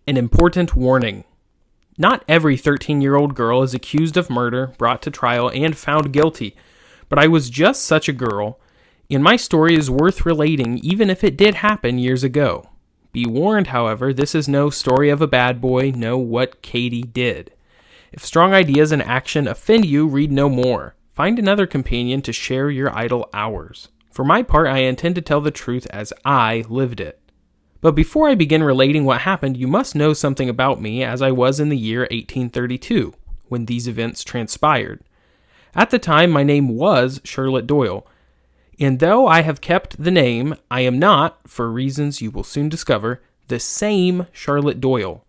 An important warning. Not every 13-year-old girl is accused of murder, brought to trial, and found guilty, but I was just such a girl, and my story is worth relating even if it did happen years ago. Be warned, however, this is no story of a bad boy, no what Katie did. If strong ideas and action offend you, read no more. Find another companion to share your idle hours. For my part, I intend to tell the truth as I lived it. But before I begin relating what happened, you must know something about me as I was in the year 1832, when these events transpired. At the time, my name was Charlotte Doyle, and though I have kept the name, I am not, for reasons you will soon discover, the same Charlotte Doyle.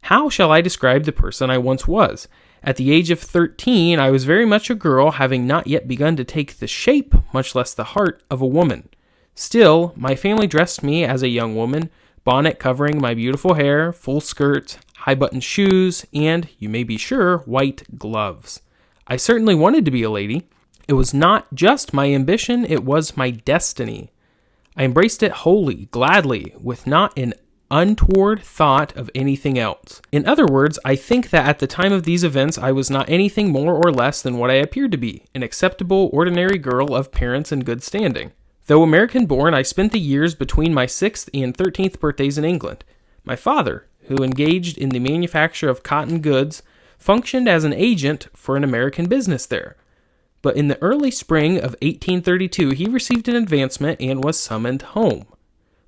How shall I describe the person I once was? At the age of 13, I was very much a girl, having not yet begun to take the shape, much less the heart, of a woman. Still, my family dressed me as a young woman, bonnet covering my beautiful hair, full skirt, high-buttoned shoes, and, you may be sure, white gloves. I certainly wanted to be a lady. It was not just my ambition, it was my destiny. I embraced it wholly, gladly, with not an untoward thought of anything else. In other words, I think that at the time of these events, I was not anything more or less than what I appeared to be, an acceptable, ordinary girl of parents in good standing. Though American-born, I spent the years between my 6th and 13th birthdays in England. My father, who engaged in the manufacture of cotton goods, functioned as an agent for an American business there. But in the early spring of 1832, he received an advancement and was summoned home.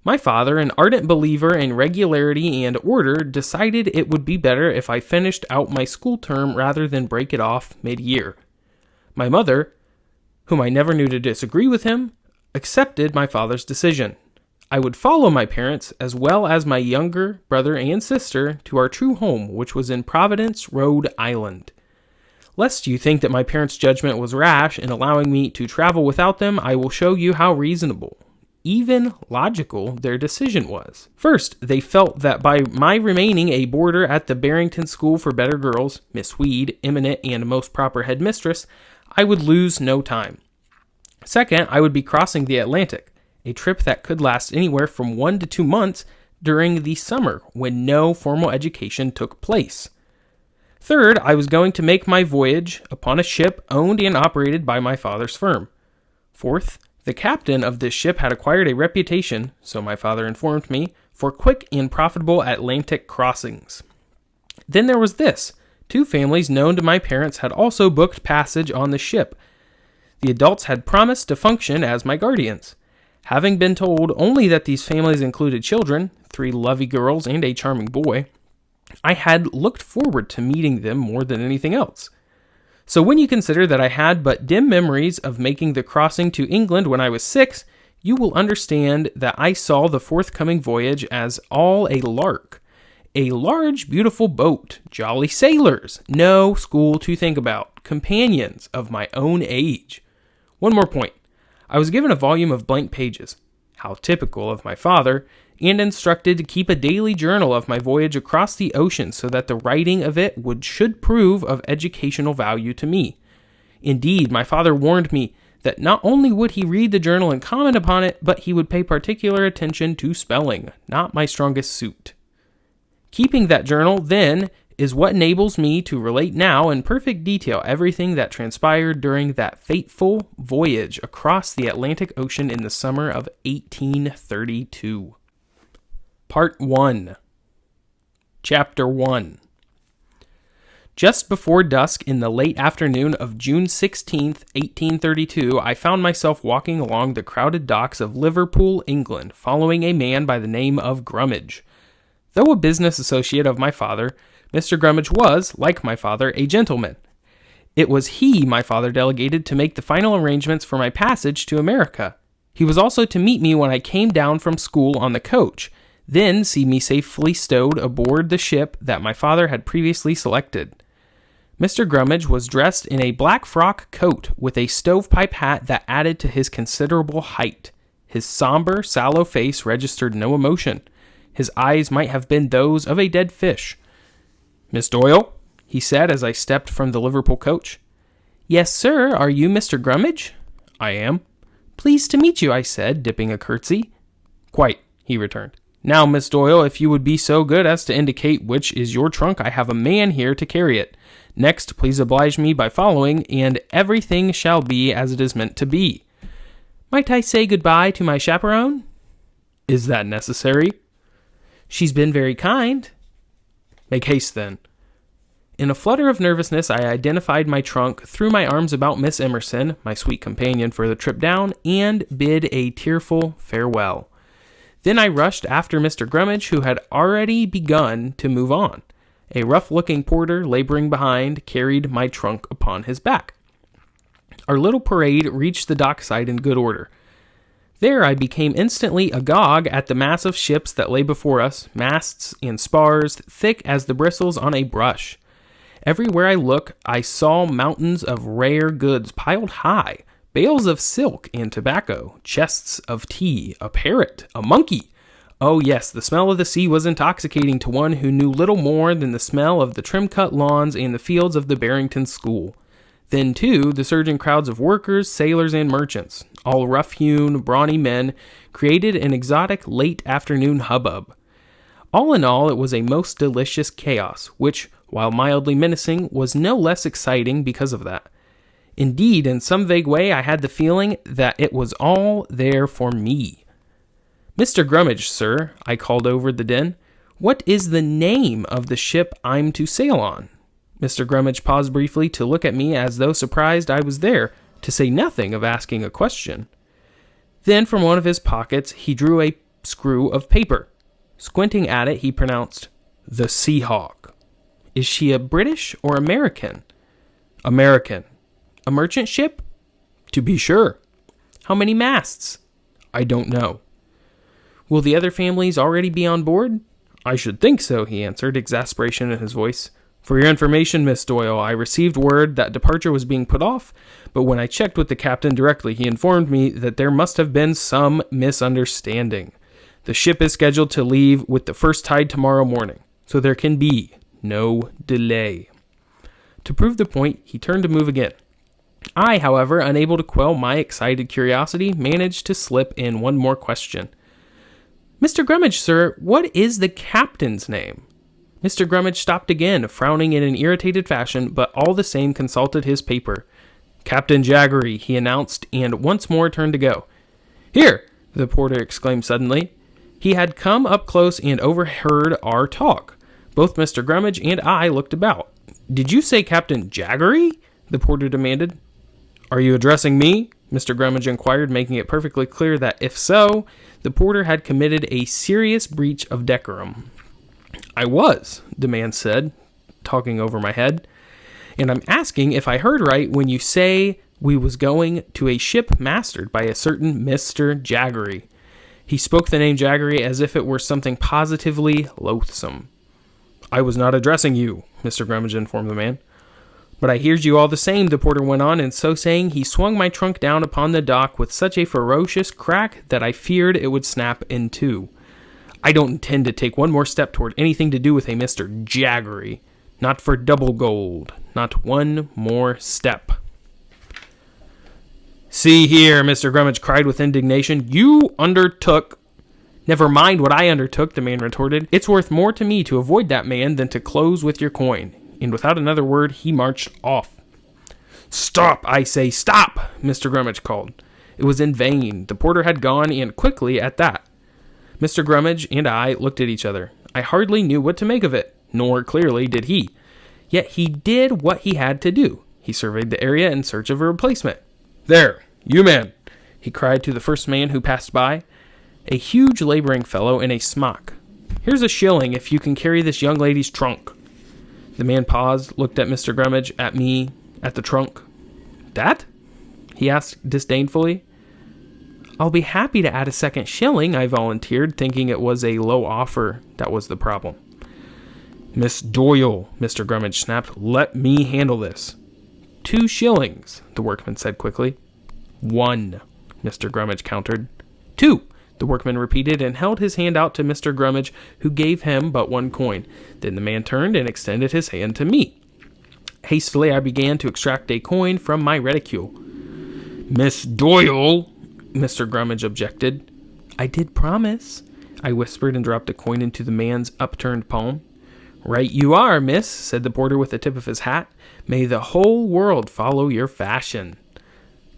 My father, an ardent believer in regularity and order, decided it would be better if I finished out my school term rather than break it off mid-year. My mother, whom I never knew to disagree with him, accepted my father's decision. I would follow my parents, as well as my younger brother and sister, to our true home, which was in Providence, Rhode Island. Lest you think that my parents' judgment was rash in allowing me to travel without them, I will show you how reasonable, even logical, their decision was. First, they felt that by my remaining a boarder at the Barrington School for Better Girls, Miss Weed, eminent and most proper headmistress, I would lose no time. Second, I would be crossing the Atlantic, a trip that could last anywhere from 1 to 2 months during the summer when no formal education took place. Third, I was going to make my voyage upon a ship owned and operated by my father's firm. Fourth, the captain of this ship had acquired a reputation, so my father informed me, for quick and profitable Atlantic crossings. Then there was this. 2 families known to my parents had also booked passage on the ship. The adults had promised to function as my guardians. Having been told only that these families included children, 3 lovely girls and a charming boy, I had looked forward to meeting them more than anything else. So when you consider that I had but dim memories of making the crossing to England when I was 6, you will understand that I saw the forthcoming voyage as all a lark. A large, beautiful boat, jolly sailors, no school to think about, companions of my own age. One more point. I was given a volume of blank pages, how typical of my father, and instructed to keep a daily journal of my voyage across the ocean so that the writing of it should prove of educational value to me. Indeed, my father warned me that not only would he read the journal and comment upon it, but he would pay particular attention to spelling, not my strongest suit. Keeping that journal, then, is what enables me to relate now in perfect detail everything that transpired during that fateful voyage across the Atlantic Ocean in the summer of 1832. Part 1. Chapter 1. Just before dusk in the late afternoon of June 16th, 1832, I found myself walking along the crowded docks of Liverpool, England, following a man by the name of Grummage. Though a business associate of my father, Mr. Grummage was, like my father, a gentleman. It was he my father delegated to make the final arrangements for my passage to America. He was also to meet me when I came down from school on the coach, then see me safely stowed aboard the ship that my father had previously selected. Mr. Grummage was dressed in a black frock coat with a stovepipe hat that added to his considerable height. His somber, sallow face registered no emotion. His eyes might have been those of a dead fish. "Miss Doyle?" he said as I stepped from the Liverpool coach. "Yes, sir. Are you Mr. Grummage?" "I am." "Pleased to meet you," I said, dipping a curtsy. "Quite," he returned. Now, Miss Doyle, if you would be so good as to indicate which is your trunk, I have a man here to carry it. Next, please oblige me by following, and everything shall be as it is meant to be. Might I say goodbye to my chaperone? Is that necessary? She's been very kind. Make haste, then. In a flutter of nervousness, I identified my trunk, threw my arms about Miss Emerson, my sweet companion for the trip down, and bid a tearful farewell. Then I rushed after Mr. Grummage, who had already begun to move on. A rough-looking porter, laboring behind, carried my trunk upon his back. Our little parade reached the dockside in good order. There I became instantly agog at the mass of ships that lay before us, masts and spars, thick as the bristles on a brush. Everywhere I looked, I saw mountains of rare goods piled high, bales of silk and tobacco, chests of tea, a parrot, a monkey. Oh yes, the smell of the sea was intoxicating to one who knew little more than the smell of the trim-cut lawns and the fields of the Barrington School. Then, too, the surging crowds of workers, sailors, and merchants, all rough-hewn, brawny men, created an exotic late-afternoon hubbub. All in all, it was a most delicious chaos, which, while mildly menacing, was no less exciting because of that. Indeed, in some vague way, I had the feeling that it was all there for me. Mr. Grummage, sir, I called over the din, what is the name of the ship I'm to sail on? Mr. Grummage paused briefly to look at me as though surprised I was there, to say nothing of asking a question. Then from one of his pockets he drew a screw of paper. Squinting at it, he pronounced, "The Seahawk." Is she a British or American? American. A merchant ship? To be sure. How many masts? I don't know. Will the other families already be on board? I should think so, he answered, exasperation in his voice. For your information, Miss Doyle, I received word that departure was being put off, but when I checked with the captain directly, he informed me that there must have been some misunderstanding. The ship is scheduled to leave with the first tide tomorrow morning, so there can be no delay. To prove the point, he turned to move again. I, however, unable to quell my excited curiosity, managed to slip in one more question. Mr. Grummage, sir, what is the captain's name? Mr. Grummage stopped again, frowning in an irritated fashion, but all the same consulted his paper. Captain Jaggery, he announced, and once more turned to go. Here, the porter exclaimed suddenly. He had come up close and overheard our talk. Both Mr. Grummage and I looked about. Did you say Captain Jaggery? The porter demanded. Are you addressing me? Mr. Grummage inquired, making it perfectly clear that, if so, the porter had committed a serious breach of decorum. I was, the man said, talking over my head, and I'm asking if I heard right when you say we was going to a ship mastered by a certain Mr. Jaggery. He spoke the name Jaggery as if it were something positively loathsome. I was not addressing you, Mr. Grummage informed the man. But I hears you all the same, the porter went on, and so saying, he swung my trunk down upon the dock with such a ferocious crack that I feared it would snap in two. I don't intend to take one more step toward anything to do with a Mr. Jaggery. Not for double gold. Not one more step. See here, Mr. Grummage cried with indignation. You undertook... Never mind what I undertook, the man retorted. It's worth more to me to avoid that man than to close with your coin. And without another word, he marched off. Stop, I say, stop, Mr. Grummage called. It was in vain. The porter had gone, and quickly at that. Mr. Grummage and I looked at each other. I hardly knew what to make of it, nor clearly did he. Yet he did what he had to do. He surveyed the area in search of a replacement. There, you man, he cried to the first man who passed by, a huge laboring fellow in a smock. Here's a shilling if you can carry this young lady's trunk. The man paused, looked at Mr. Grummage, at me, at the trunk. That? He asked disdainfully. I'll be happy to add a second shilling, I volunteered, thinking it was a low offer. That was the problem. Miss Doyle, Mr. Grummage snapped, let me handle this. 2 shillings, the workman said quickly. 1, Mr. Grummage countered. 2, the workman repeated and held his hand out to Mr. Grummage, who gave him but 1 coin. Then the man turned and extended his hand to me. Hastily I began to extract a coin from my reticule. Miss Doyle, Mr. Grummage objected. I did promise. I whispered and dropped a coin into the man's upturned palm. "Right you are, miss," said the porter with the tip of his hat. "May the whole world follow your fashion."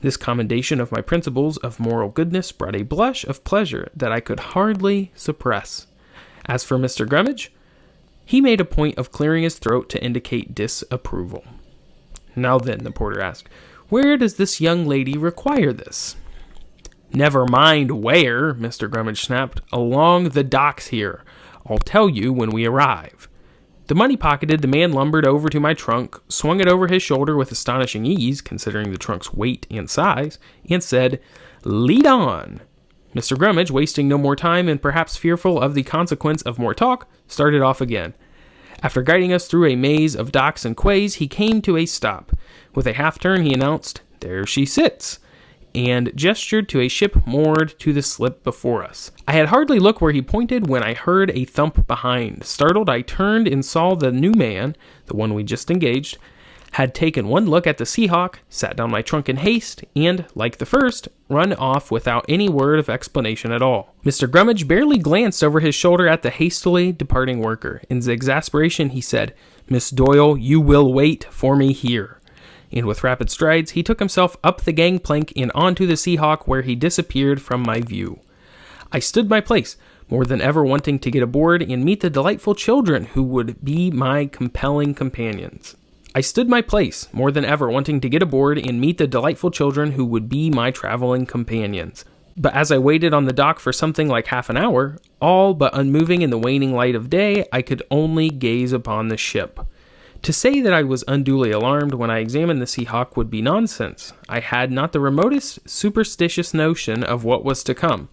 This commendation of my principles of moral goodness brought a blush of pleasure that I could hardly suppress. As for Mr. Grummage, he made a point of clearing his throat to indicate disapproval. "Now then," the porter asked, "where does this young lady require this?" "Never mind where," Mr. Grummage snapped. "Along the docks here. I'll tell you when we arrive." The money-pocketed, the man lumbered over to my trunk, swung it over his shoulder with astonishing ease, considering the trunk's weight and size, and said, "Lead on." Mr. Grummage, wasting no more time and perhaps fearful of the consequence of more talk, started off again. After guiding us through a maze of docks and quays, he came to a stop. With a half-turn, he announced, "There she sits," and gestured to a ship moored to the slip before us. I had hardly looked where he pointed when I heard a thump behind. Startled, I turned and saw the new man, the one we just engaged, had taken one look at the Seahawk, sat down my trunk in haste, and, like the first, run off without any word of explanation at all. Mr. Grummage barely glanced over his shoulder at the hastily departing worker. In his exasperation, he said, "Miss Doyle, you will wait for me here." And with rapid strides, he took himself up the gangplank and onto the Seahawk, where he disappeared from my view. I stood my place, more than ever wanting to get aboard and meet the delightful children who would be my compelling companions. But as I waited on the dock for something like half an hour, all but unmoving in the waning light of day, I could only gaze upon the ship. To say that I was unduly alarmed when I examined the Seahawk would be nonsense. I had not the remotest superstitious notion of what was to come.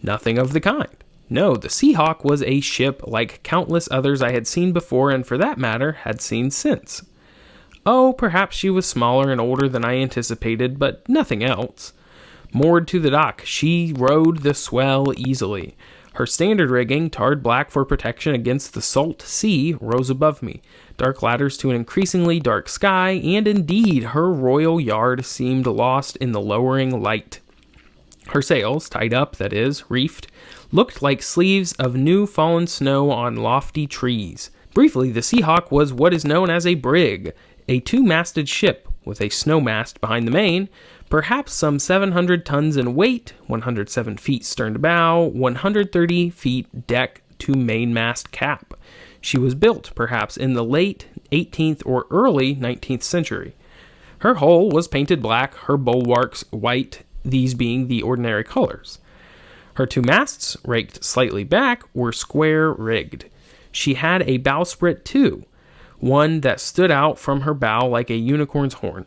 Nothing of the kind. No, the Seahawk was a ship like countless others I had seen before and, for that matter, had seen since. Oh, perhaps she was smaller and older than I anticipated, but nothing else. Moored to the dock, she rode the swell easily. Her standard rigging, tarred black for protection against the salt sea, rose above me, dark ladders to an increasingly dark sky, and indeed her royal yard seemed lost in the lowering light. Her sails, tied up, that is, reefed, looked like sleeves of new fallen snow on lofty trees. Briefly, the Seahawk was what is known as a brig, a two-masted ship with a snow mast behind the main, perhaps some 700 tons in weight, 107 feet stern to bow, 130 feet deck to mainmast cap. She was built, perhaps, in the late 18th or early 19th century. Her hull was painted black, her bulwarks white, these being the ordinary colors. Her two masts, raked slightly back, were square-rigged. She had a bowsprit, too, one that stood out from her bow like a unicorn's horn.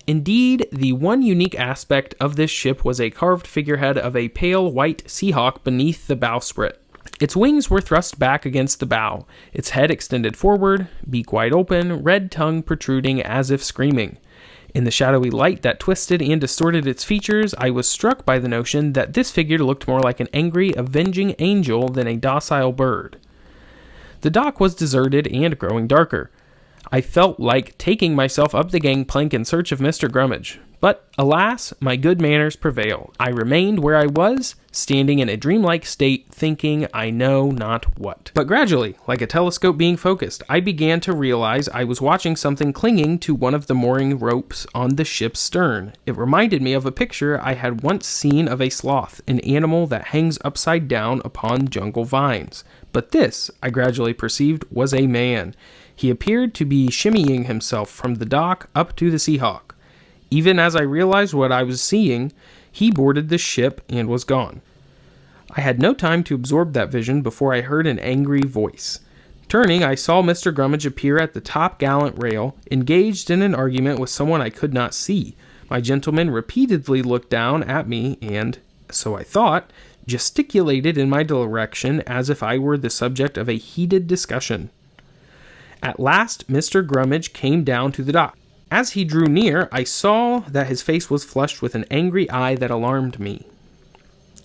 Indeed, the one unique aspect of this ship was a carved figurehead of a pale white Seahawk beneath the bowsprit. Its wings were thrust back against the bow, its head extended forward, beak wide open, red tongue protruding as if screaming. In the shadowy light that twisted and distorted its features, I was struck by the notion that this figure looked more like an angry, avenging angel than a docile bird. The dock was deserted and growing darker. I felt like taking myself up the gangplank in search of Mr. Grummage. But, alas, my good manners prevailed. I remained where I was, standing in a dreamlike state, thinking I know not what. But gradually, like a telescope being focused, I began to realize I was watching something clinging to one of the mooring ropes on the ship's stern. It reminded me of a picture I had once seen of a sloth, an animal that hangs upside down upon jungle vines. But this, I gradually perceived, was a man. He appeared to be shimmying himself from the dock up to the Seahawk. Even as I realized what I was seeing, he boarded the ship and was gone. I had no time to absorb that vision before I heard an angry voice. Turning, I saw Mr. Grummage appear at the top gallant rail, engaged in an argument with someone I could not see. My gentleman repeatedly looked down at me and, so I thought, gesticulated in my direction as if I were the subject of a heated discussion. At last, Mr. Grummage came down to the dock. As he drew near, I saw that his face was flushed with an angry eye that alarmed me.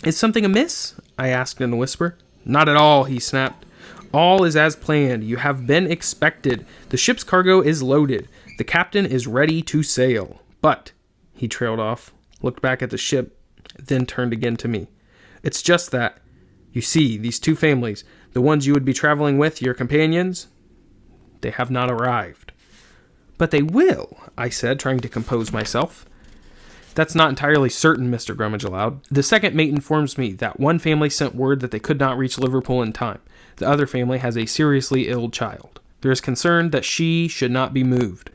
"Is something amiss?" I asked in a whisper. "Not at all," he snapped. "All is as planned. You have been expected. The ship's cargo is loaded. The captain is ready to sail. But," he trailed off, looked back at the ship, then turned again to me. "It's just that You see, these two families, the ones you would be traveling with, your companions, they have not arrived." "But they will," I said, trying to compose myself. "That's not entirely certain," Mr. Grummage allowed. "The second mate informs me that one family sent word that they could not reach Liverpool in time. The other family has a seriously ill child. There is concern that she should not be moved."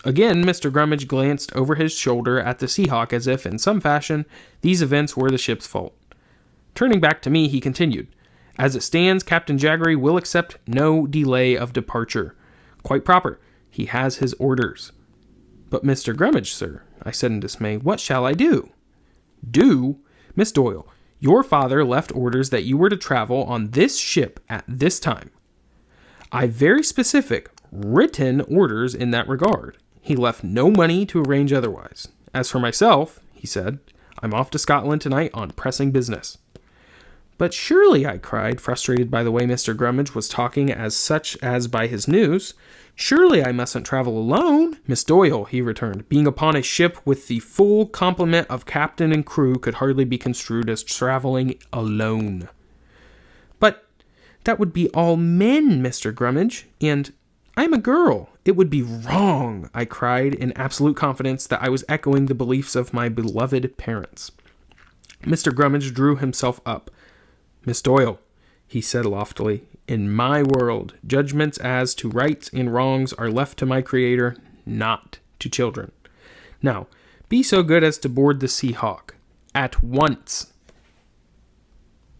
Again, Mr. Grummage glanced over his shoulder at the Seahawk as if, in some fashion, these events were the ship's fault. Turning back to me, he continued, "As it stands, Captain Jaggery will accept no delay of departure. Quite proper. He has his orders." "But Mr. Grummage, sir," I said in dismay, "what shall I do?" "Do? Miss Doyle, your father left orders that you were to travel on this ship at this time. I very specific, written orders in that regard. He left no money to arrange otherwise. As for myself," he said, "I'm off to Scotland tonight on pressing business." "But surely," I cried, frustrated by the way Mr. Grummage was talking as such as by his news, "surely I mustn't travel alone." "Miss Doyle," he returned, "being upon a ship with the full complement of captain and crew could hardly be construed as traveling alone." "But that would be all men, Mr. Grummage, and I'm a girl. It would be wrong," I cried in absolute confidence that I was echoing the beliefs of my beloved parents. Mr. Grummage drew himself up. "Miss Doyle," he said loftily, "in my world, judgments as to rights and wrongs are left to my Creator, not to children. Now, be so good as to board the Seahawk. At once."